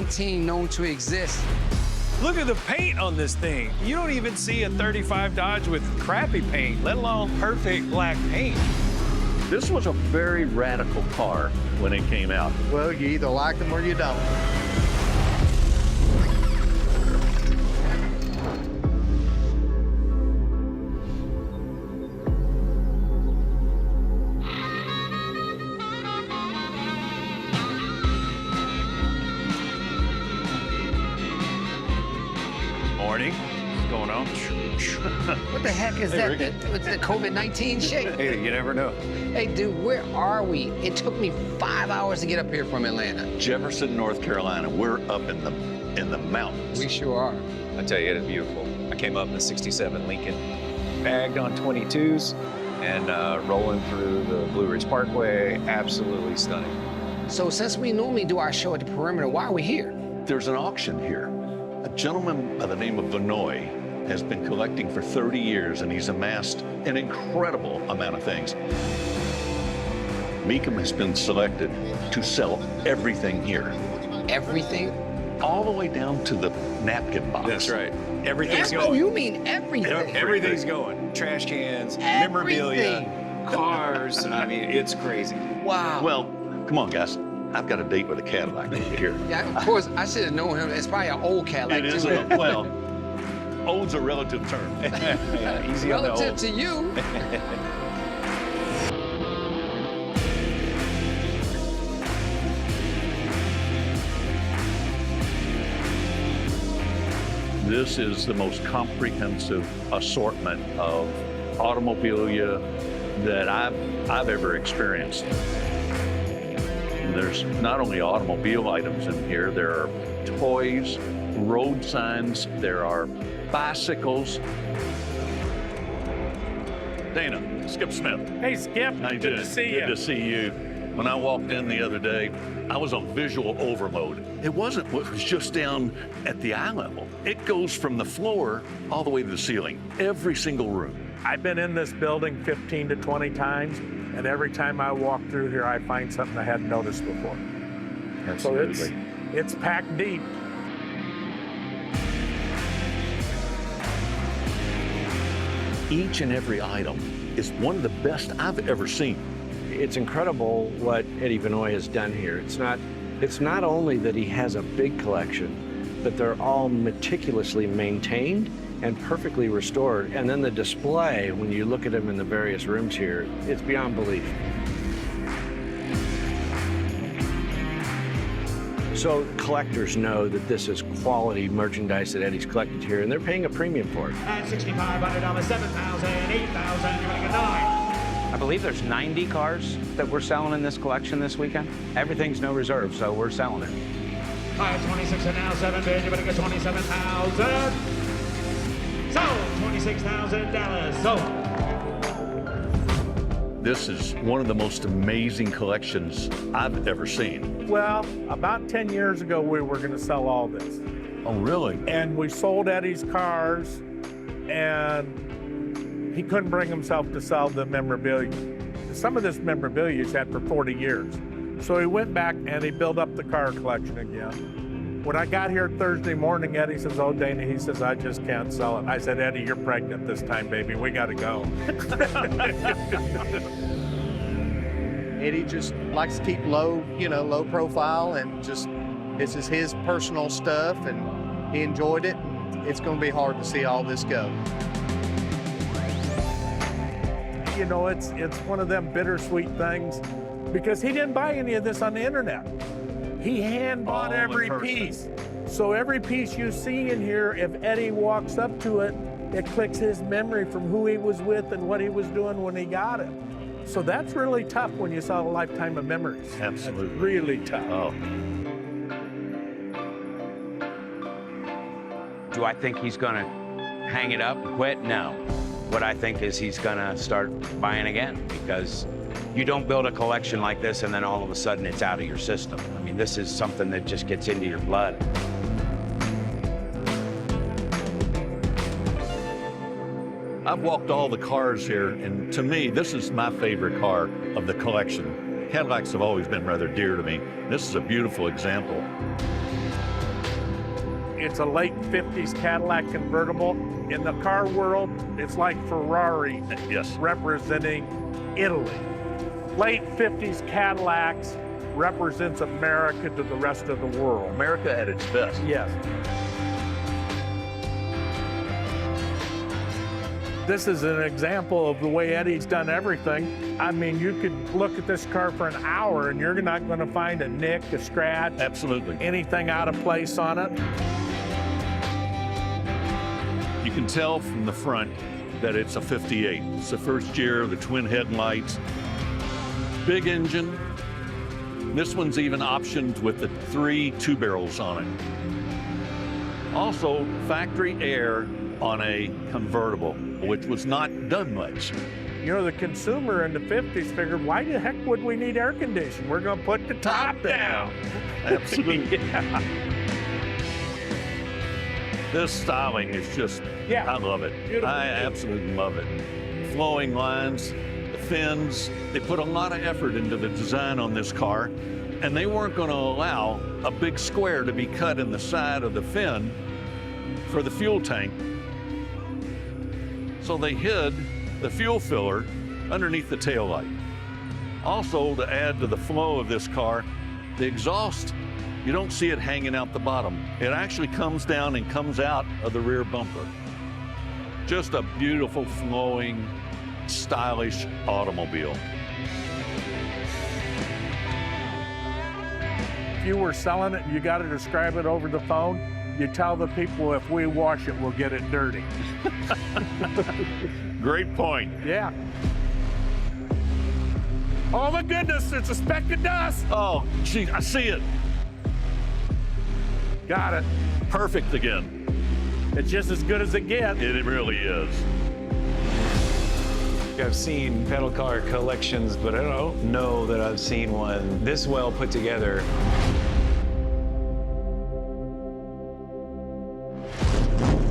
19 known to exist. Look at the paint on this thing. You don't even see a 35 Dodge with crappy paint, let alone perfect black paint. This was a very radical car when it came out. Well, you either like them or you don't. Morning. What's going on? What the heck is that? With the COVID-19 shit? Hey, you never know. Hey, dude, where are we? It took me 5 hours to get up here from Atlanta. Jefferson, North Carolina. We're up in the mountains. We sure are. I tell you, it is beautiful. I came up in the 67 Lincoln, bagged on 22s, and rolling through the Blue Ridge Parkway, absolutely stunning. So since we normally do our show at the perimeter, why are we here? There's an auction here. A gentleman by the name of Vinoy has been collecting for 30 years, and he's amassed an incredible amount of things. Meekum has been selected to sell everything here. Everything? All the way down to the napkin box. That's right. Everything's Oh, going. you mean everything? Everything's going. Trash cans, Everything. memorabilia, cars. I mean, it's crazy. Wow. Well, come on, guys. I've got a date with a Cadillac over here. Yeah, of course, I should have known him. It's probably an old Cadillac, It is, too. well, old's a relative term. Yeah, easy on the Relative old. to you. This is the most comprehensive assortment of automobilia that I've ever experienced. There's not only automobile items in here, there are toys, road signs, there are bicycles. Dana, Skip Smith. Hey, Skip. How you Good doing? to see you. Good to see you. When I walked in the other day, I was on visual overload. It wasn't what was just down at the eye level. It goes from the floor all the way to the ceiling, every single room. I've been in this building 15 to 20 times, and every time I walk through here, I find something I hadn't noticed before. Absolutely. So it's packed deep. Each and every item is one of the best I've ever seen. It's incredible what Eddie Vinoy has done here. It's not only that he has a big collection, but they're all meticulously maintained and perfectly restored. And then the display, when you look at them in the various rooms here, it's beyond belief. So collectors know that this is quality merchandise that Eddie's collected here, and they're paying a premium for it. At $6,500, $7,000, $8,000, you're gonna get 9. I believe there's 90 cars that we're selling in this collection this weekend. Everything's no reserve, so we're selling it. At 26 and now 7 bid, you're gonna get 27,000. Sold, $26,000. Sold. This is one of the most amazing collections I've ever seen. Well, about 10 years ago, we were going to sell all this. Oh, really? And we sold Eddie's cars, and he couldn't bring himself to sell the memorabilia. Some of this memorabilia he's had for 40 years. So he went back and he built up the car collection again. When I got here Thursday morning, Eddie says, "Oh, Dana," he says, "I just can't sell it." I said, "Eddie, you're pregnant this time, baby. We got to go." Eddie just likes to keep low profile, and just this is his personal stuff, and he enjoyed it. It's going to be hard to see all this go. You know, it's one of them bittersweet things, because he didn't buy any of this on the internet. He hand bought every piece. So every piece you see in here, if Eddie walks up to it, it clicks his memory from who he was with and what he was doing when he got it. So that's really tough when you saw a lifetime of memories. Absolutely. That's really tough. Oh. Do I think he's gonna hang it up and quit? No. What I think is he's gonna start buying again, because you don't build a collection like this and then all of a sudden it's out of your system. I mean, this is something that just gets into your blood. I've walked all the cars here, and to me, this is my favorite car of the collection. Cadillacs have always been rather dear to me. This is a beautiful example. It's a late 50s Cadillac convertible. In the car world, it's like Ferrari Yes. representing Italy. Late 50s Cadillacs represents America to the rest of the world. America at its best. Yes. This is an example of the way Eddie's done everything. I mean, you could look at this car for an hour and you're not going to find a nick, a scratch, Absolutely. anything out of place on it. You can tell from the front that it's a 58. It's the first year, the twin headlights, big engine. This one's even optioned with the 3 2-barrels on it. Also, factory air on a convertible, which was not done much. You know, the consumer in the 50s figured, why the heck would we need air conditioning? We're going to put the top down. Absolutely. Yeah. This styling is just, Yeah. I love it. Beautiful. I absolutely love it. Flowing lines, the fins, they put a lot of effort into the design on this car, and they weren't going to allow a big square to be cut in the side of the fin for the fuel tank. So they hid the fuel filler underneath the taillight. Also, to add to the flow of this car, the exhaust, you don't see it hanging out the bottom. It actually comes down and comes out of the rear bumper. Just a beautiful, flowing, stylish automobile. If you were selling it and you got to describe it over the phone, you tell the people if we wash it, we'll get it dirty. Great point. Yeah. Oh my goodness, it's a speck of dust. Oh, gee, I see it. Got it. Perfect again. It's just as good as it gets. It really is. I've seen pedal car collections, but I don't know that I've seen one this well put together.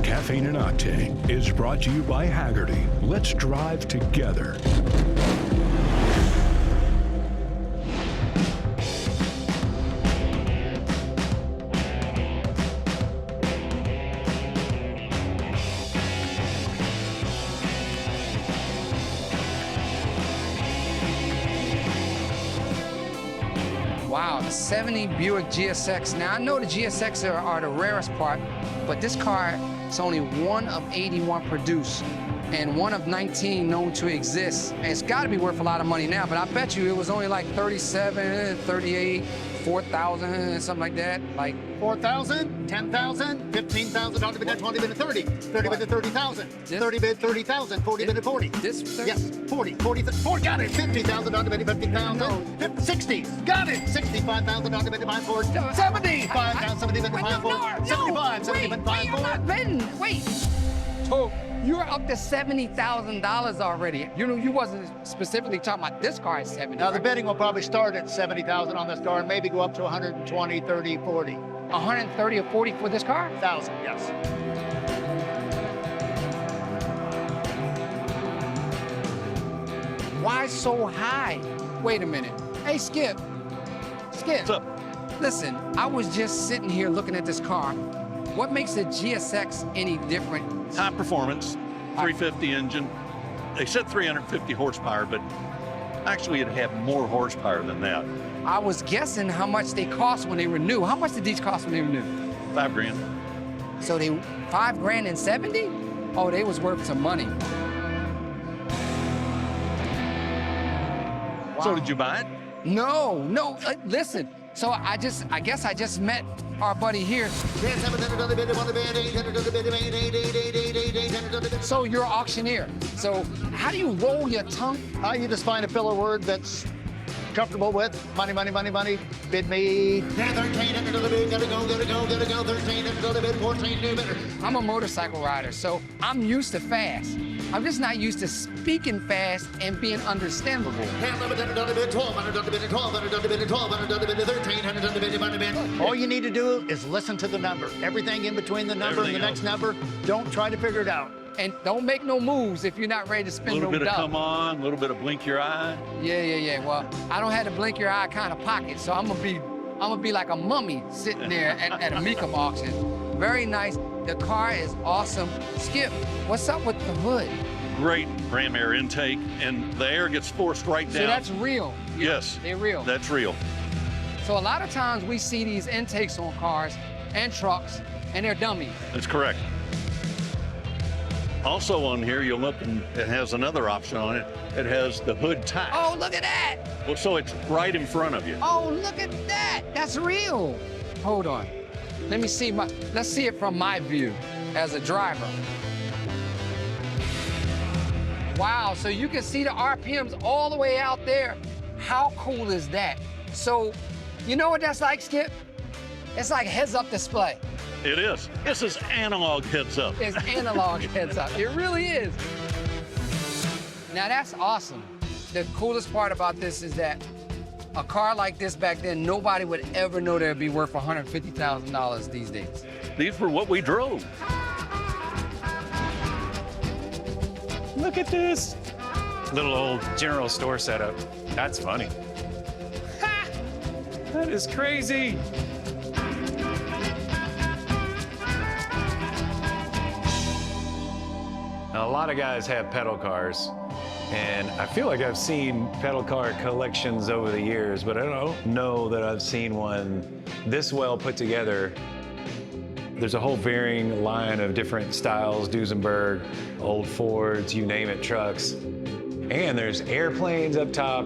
Caffeine and Octane is brought to you by Haggerty. Let's drive together. Wow, the 70 Buick GSX. Now, I know the GSX are the rarest part, but this car is only one of 81 produced and one of 19 known to exist. And it's got to be worth a lot of money now, but I bet you it was only like 37, 38, 4,000, something like that. Like 4,000, 10,000, 15,000, 20 bid at 20 bid at 30, 30 bid at 30,000, 30 bid 30,000, 40 bid at 40. This 30? Yes, 40, got it, 50,000, 20 bid at 50,000, 60, got it, 65,000, 20 bid at 5,400, 75,000, 70 bid at 5,400, 75, 70 bid at 5,400. Wait. So you're up to $70,000 already. You know, you wasn't specifically talking about this car at 70. Now the bidding will probably start at 70,000 on this car and maybe go up to 120, 30, 40. 130 or 40 for this car? 1,000, yes. Why so high? Wait a minute. Hey, Skip. What's up? Listen, I was just sitting here looking at this car. What makes the GSX any different? High performance, 350 engine. They said 350 horsepower, but actually it'd have more horsepower than that. I was guessing how much they cost when they renew. How much did these cost when they renew? $5 grand. So they $5 grand and 70? Oh, they was worth some money. Wow. So did you buy it? No. Listen. So I guess I just met our buddy here. So you're an auctioneer. So how do you roll your tongue? You just find a filler word that's comfortable with. Money, bid me. 13, gotta go, 13, 14, new bidder. I'm a motorcycle rider, so I'm used to fast. I'm just not used to speaking fast and being understandable. All you need to do is listen to the number. Everything in between the number and the next number, don't try to figure it out. And don't make no moves if you're not ready to A spend little no bit of dough. come on, a little bit of blink your eye. Yeah. Well, I don't have to blink your eye kind of pocket, so I'm gonna be like a mummy sitting there at a Mecum auction. Very nice. The car is awesome. Skip, what's up with the hood? Great ram air intake, and the air gets forced right down. So that's real? Yes. They're real? That's real. So a lot of times we see these intakes on cars and trucks, and they're dummies. That's correct. Also on here, you'll look, and it has another option on it. It has the hood tie. Oh, look at that. Well, so it's right in front of you. Oh, look at that. That's real. Hold on. Let me see let's see it from my view as a driver. Wow, so you can see the RPMs all the way out there. How cool is that? So, you know what that's like, Skip? It's like heads-up display. It is. This is analog heads-up. It's analog heads-up. It really is. Now, that's awesome. The coolest part about this is that a car like this back then, nobody would ever know they'd be worth $150,000 these days. These were what we drove. Look at this. Little old general store setup. That's funny. Ha! That is crazy. Now, a lot of guys have pedal cars, and I feel like I've seen pedal car collections over the years, but I don't know that I've seen one this well put together. There's a whole varying line of different styles, Duesenberg, old Fords, you name it, trucks. And there's airplanes up top.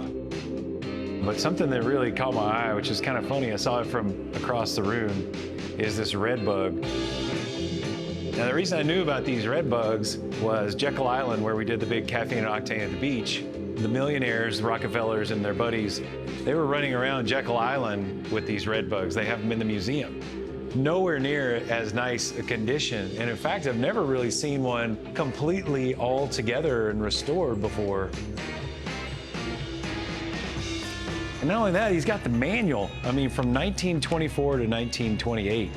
But something that really caught my eye, which is kind of funny, I saw it from across the room, is this red bug. Now, the reason I knew about these red bugs was Jekyll Island, where we did the big caffeine and octane at the beach. The millionaires, the Rockefellers and their buddies, they were running around Jekyll Island with these red bugs. They have them in the museum. Nowhere near as nice a condition. And in fact, I've never really seen one completely all together and restored before. And not only that, he's got the manual. I mean, from 1924 to 1928.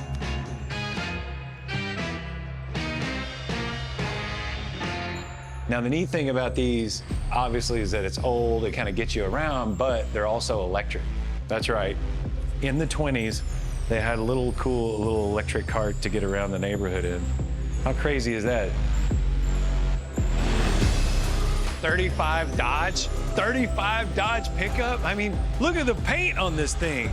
Now, the neat thing about these, obviously, is that it's old, it kind of gets you around, but they're also electric. That's right. In the 20s, they had a little cool little electric cart to get around the neighborhood in. How crazy is that? 35 Dodge? 35 Dodge pickup? I mean, look at the paint on this thing.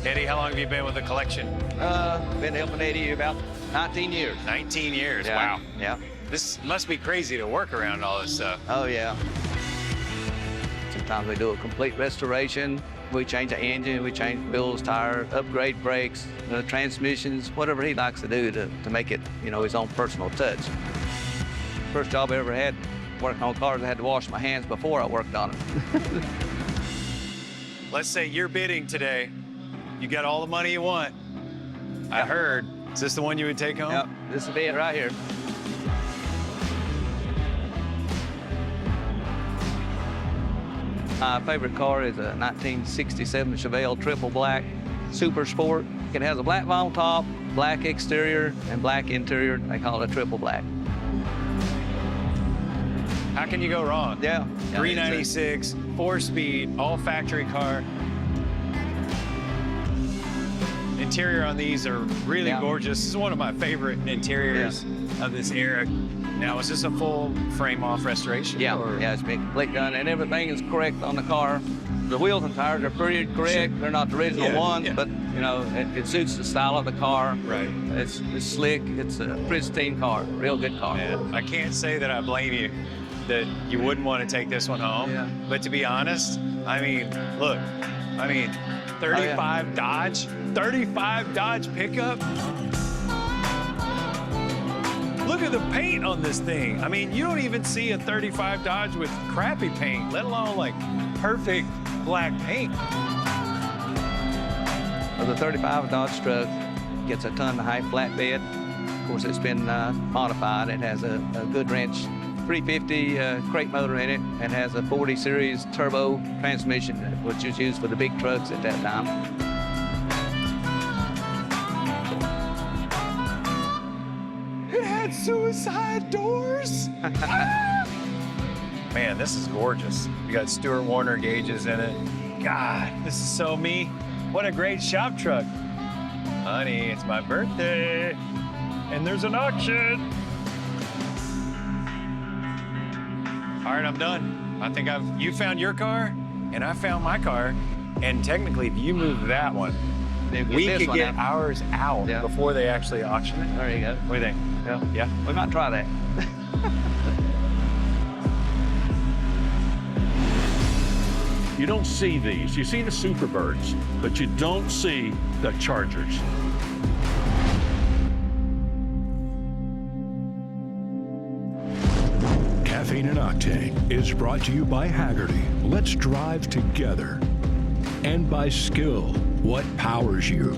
Eddie, how long have you been with the collection? Been helping Eddie about 19 years. 19 years, Yeah. wow. Yeah. This must be crazy to work around all this stuff. Oh, yeah. Sometimes we do a complete restoration. We change the engine, we change wheels, tires, upgrade brakes, transmissions, whatever he likes to do to make it, you know, his own personal touch. First job I ever had working on cars, I had to wash my hands before I worked on them. Let's say you're bidding today. You got all the money you want. I heard. Is this the one you would take home? Yep, this will be it right here. My favorite car is a 1967 Chevelle triple black Super Sport. It has a black vinyl top, black exterior, and black interior. They call it a triple black. How can you go wrong? Yeah. 396, 4-speed, all factory car. Interior on these are really gorgeous. This is one of my favorite interiors of this era. Now, is this a full frame-off restoration? Yeah, yeah, it's been complete done, and everything is correct on the car. The wheels and tires are pretty correct. Sure. They're not the original ones, but you know, it suits the style of the car. Right. It's slick. It's a pristine car, real good car. Man, I can't say that I blame you that you wouldn't want to take this one home. Yeah. But to be honest, I mean, look, 35 Dodge, 35 Dodge pickup. Look at the paint on this thing. I mean, you don't even see a 35 Dodge with crappy paint, let alone like perfect black paint. The 35 Dodge truck gets a ton height flatbed. Of course, it's been modified. It has a Goodwrench 350 crate motor in it and has a 40 series turbo transmission, which was used for the big trucks at that time. got suicide doors. Man, this is gorgeous. You got Stuart Warner gauges in it. God, this is so me. What a great shop truck. Honey, it's my birthday. And there's an auction. All right, I'm done. I think you found your car, and I found my car. And technically, if you move that one, we could get ours out before they actually auction it. There you go. What do you think? Yeah? We might try that. You don't see these. You see the Superbirds, but you don't see the Chargers. Caffeine and Octane is brought to you by Haggerty. Let's drive together. And by Skill, what powers you.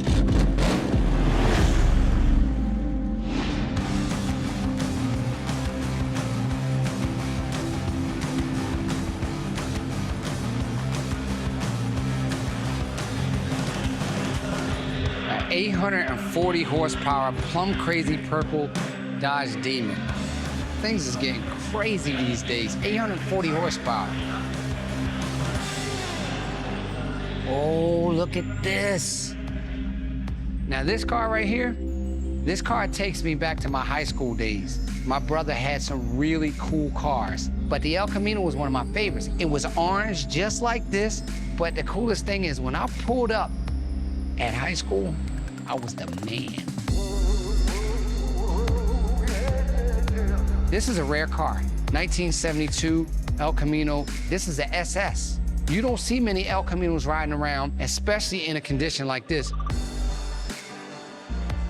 An 840 horsepower, plum crazy purple Dodge Demon. Things is getting crazy these days. 840 horsepower. Oh, look at this. Now this car right here, this car takes me back to my high school days. My brother had some really cool cars, but the El Camino was one of my favorites. It was orange, just like this, but the coolest thing is when I pulled up at high school, I was the man. This is a rare car, 1972 El Camino. This is the SS. You don't see many El Caminos riding around, especially in a condition like this.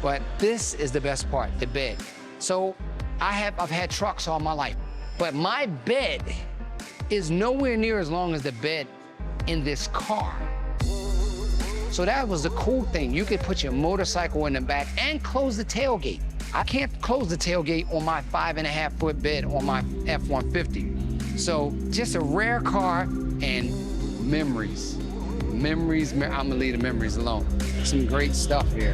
But this is the best part, the bed. So I've had trucks all my life, but my bed is nowhere near as long as the bed in this car. So that was the cool thing. You could put your motorcycle in the back and close the tailgate. I can't close the tailgate on my 5.5-foot bed on my F-150. So just a rare car and memories. Memories, I'm gonna leave the memories alone. Some great stuff here.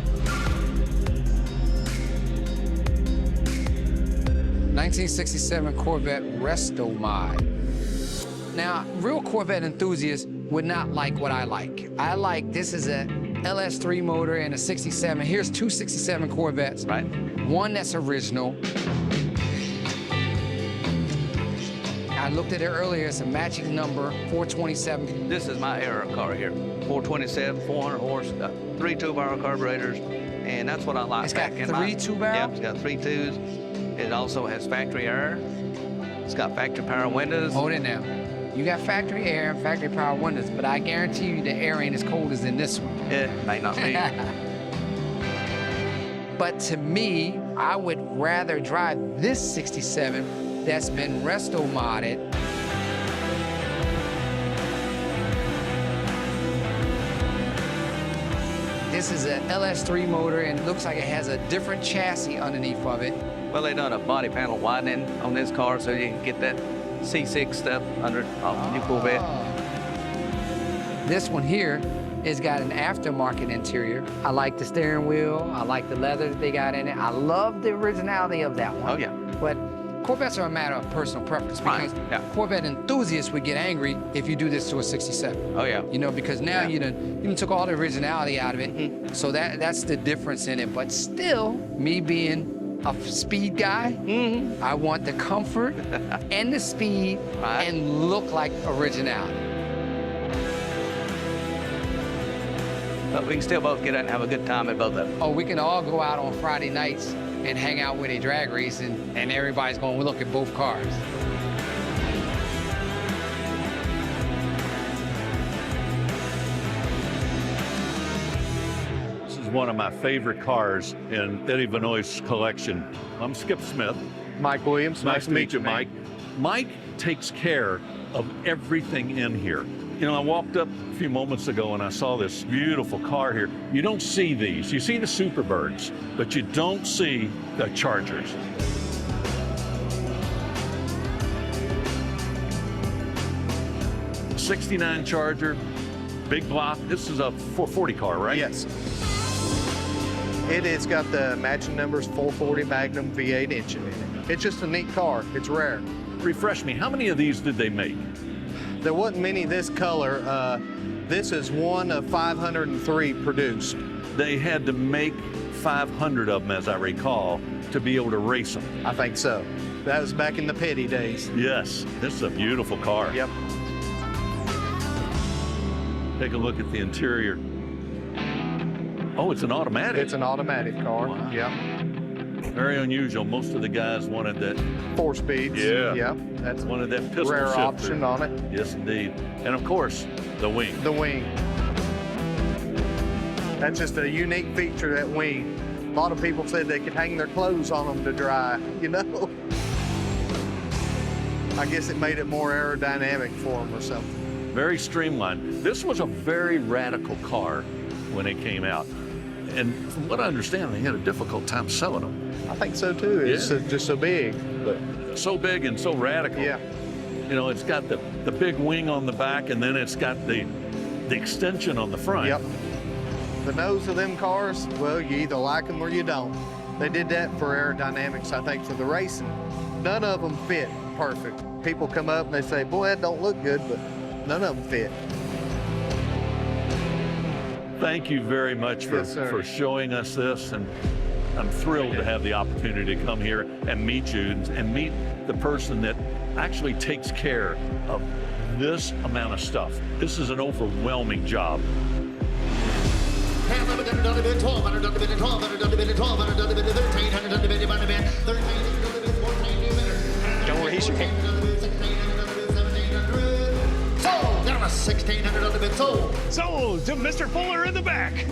1967 Corvette Resto Mod. Now, real Corvette enthusiasts would not like what I like. This is a LS3 motor and a 67. Here's two 67 Corvettes. Right. One that's original. I looked at it earlier, it's a matching number, 427. This is my era car here. 427, 400 horse, 3 2-barrel carburetors, and that's what I like. It's got 3 2-barrel? Yeah, it's got 3 2s. It also has factory air. It's got factory power windows. Hold it now. You got factory air and factory power windows, but I guarantee you the air ain't as cold as in this one. It may not be. But to me, I would rather drive this 67 that's been resto modded. This is an LS3 motor and it looks like it has a different chassis underneath of it. Well, they done a body panel widening on this car so you can get that C6 stuff under the new Corvette. This one here has got an aftermarket interior. I like the steering wheel. I like the leather that they got in it. I love the originality of that one. Oh, yeah. But Corvettes are a matter of personal preference because Corvette enthusiasts would get angry if you do this to a 67. Oh, yeah. You know, because now you done took all the originality out of it. So that's the difference in it. But still, me being a speed guy, I want the comfort and the speed and look like originality. But we can still both get out and have a good time at both of them. Oh, we can all go out on Friday nights and hang out with a drag race and everybody's going to look at both cars. This is one of my favorite cars in Eddie Vinoy's collection. I'm Skip Smith. Mike Williams. Nice to meet you, Mike. Mike takes care of everything in here. You know, I walked up a few moments ago and I saw this beautiful car here. You don't see these. You see the Superbirds, but you don't see the Chargers. '69 Charger, big block. This is a 440 car, right? Yes. It's got the matching numbers 440 Magnum V8 engine in it. It's just a neat car. It's rare. Refresh me, how many of these did they make? There wasn't many this color. This is one of 503 produced. They had to make 500 of them, as I recall, to be able to race them. I think so. That was back in the Petty days. Yes, this is a beautiful car. Yep. Take a look at the interior. Oh, it's an automatic. It's an automatic car. Wow. Yep. Very unusual. Most of the guys wanted that. 4 speeds. Yeah. Yep. That's Wanted that pistol rare shifter. option on it. Yes, indeed. And of course, the wing. The wing. That's just a unique feature, that wing. A lot of people said they could hang their clothes on them to dry, you know? I guess it made it more aerodynamic for them or something. Very streamlined. This was a very radical car when it came out. And from what I understand, they had a difficult time selling them. I think so too. It's just so big. But so big and so radical. Yeah. You know, it's got the big wing on the back, and then it's got the extension on the front. Yep. The nose of them cars, well, you either like them or you don't. They did that for aerodynamics, I think, for the racing. None of them fit perfect. People come up and they say, boy, that don't look good, but none of them fit. Thank you very much for showing us this, and I'm thrilled to have the opportunity to come here and meet you and meet the person that actually takes care of this amount of stuff. This is an overwhelming job. Don't worry, he's your hand. Sold! Got him a 1600 on the bid. Sold! Sold to Mr. Fuller in the back.